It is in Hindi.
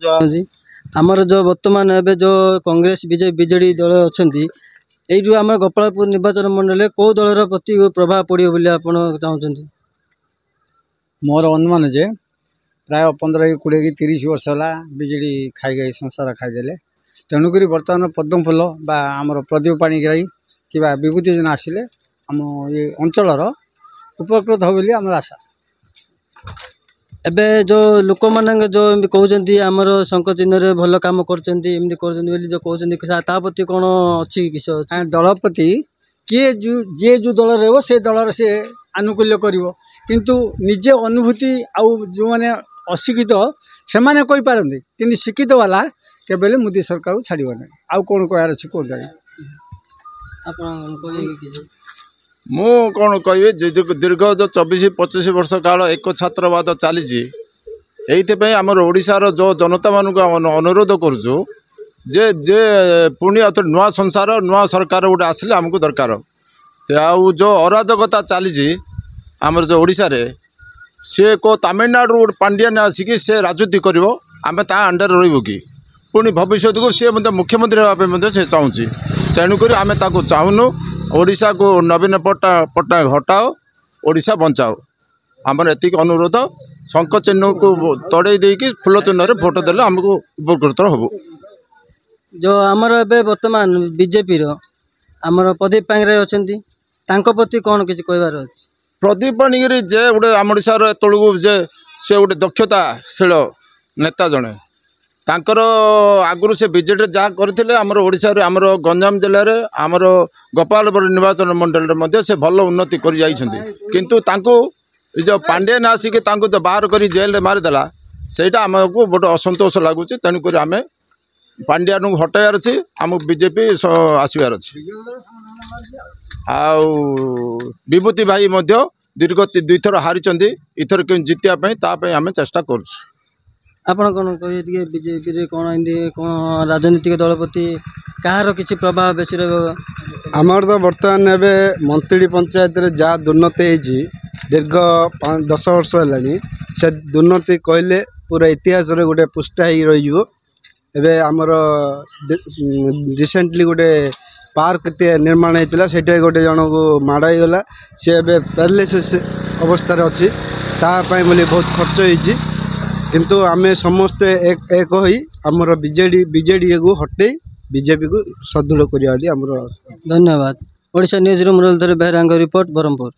जी आमर जो वर्तमान एवं जो कांग्रेस बीजेडी दल अच्छा यू आम गोपालपुर निर्वाचन मंडल कौ दलर प्रति प्रभाव पड़ो चाहते मोर अनुमान जे प्राय 15 20 कि 30 वर्ष है बीजेडी खाई संसार खाईदे तेणुक बर्तमान पद्म फूल बा आमर प्रदीप पाणिग्राही कि विभूति जेना आसिले आम ये अंचल उपकृत हो बोली आमर आशा। एबे जो लोक मान जो कहते आमर शंख चिन्ह भल कम कर जो कहते प्रति कौन अच्छी किसी दल प्रति किए जे जो दल रहा से दल से आनुकूल्य किंतु निजे अनुभूति आउ जो मैंने अशिक्षित से मैंने कहींपारती कि शिक्षित वाला केवल मोदी सरकार को छाड़ ना आउ कौन कहार अच्छे कौन मु कौन कह दीर्घ जो 24-25 वर्ष काल एक छात्रवाद चली ये आमर ओडिशार जो जनता मान अनुरोध करुचु जे जे पुणी नुआ संसार नुआ सरकार गोटे आसिले आमको दरकार आउ जो अराजकता चली आमर जो ओडिशा रे सी को तमिलनाडु गोटे पांड्यान आसिकी से राजनीति कर आम ता अंडर रही कि पुणी भविष्य को सी मुख्यमंत्री हाँपे से चाहूँगी तेणुक आम चाहूनु ओडिशा को नवीन पट्टनायक हटाओ ओडिशा बचाओ आमर एतिक अनुरोध शंख चिन्ह को तड़े देकी फूल चिन्ह रे भोट देले आमको उपकृत हबो। जो आमर ए वर्तमान बीजेपी आमर प्रदीप पाणिग्राही अच्छी तांको प्रति कौन किसी कहबार अछि प्रदीप पाणिग्राही जे गोटे आम ओडिशार एतलू जे से गोटे दक्षताशील नेता जड़े तांकर आगुरी से बीजेडी जहाँ करते आमर ओडिशा रे आमर गंजाम जिले में आमर गोपालपुर निर्वाचन मंडल से भल उन्नति कर जाइछन्ति किंतु तांको जो पांड्यान आसिक जो बाहर कर जेल मारिदेला सेटा आमको बड़ असंतोष लगुच तेणुक आम पांड्यान को हटाइबार अच्छी आमको बीजेपी आसबार अच्छी विभूति भाई दीर्घ 2 थर हारी इथर क्यों जितियापाई आम चेष्टा कर आपण कौन कहे बीजेपी कौन कौन राजनीतिक दल प्रति कहार किसी प्रभाव बेसी आमर तो बर्तमान एवं मंत्री पंचायत रे जहाँ दुर्नीति होती दीर्घ 10 वर्ष है से दुर्नीति कहले पूरा इतिहास रे गोटे पुष्टा ही रही आमर रिसेंटली गोटे पार्क निर्माण होता से गोटे जन को माड़ होगा सी पैरालिसिस अवस्था अच्छी तापाई बोली बहुत खर्च होती किंतु आमे समस्ते एक होई आमर बीजेडी को हटे बीजेपी को सदृढ़ करिया। धन्यवाद। ओडिशा न्यूज रू मुरलीधर बेहरांग रिपोर्ट ब्रह्मपुर।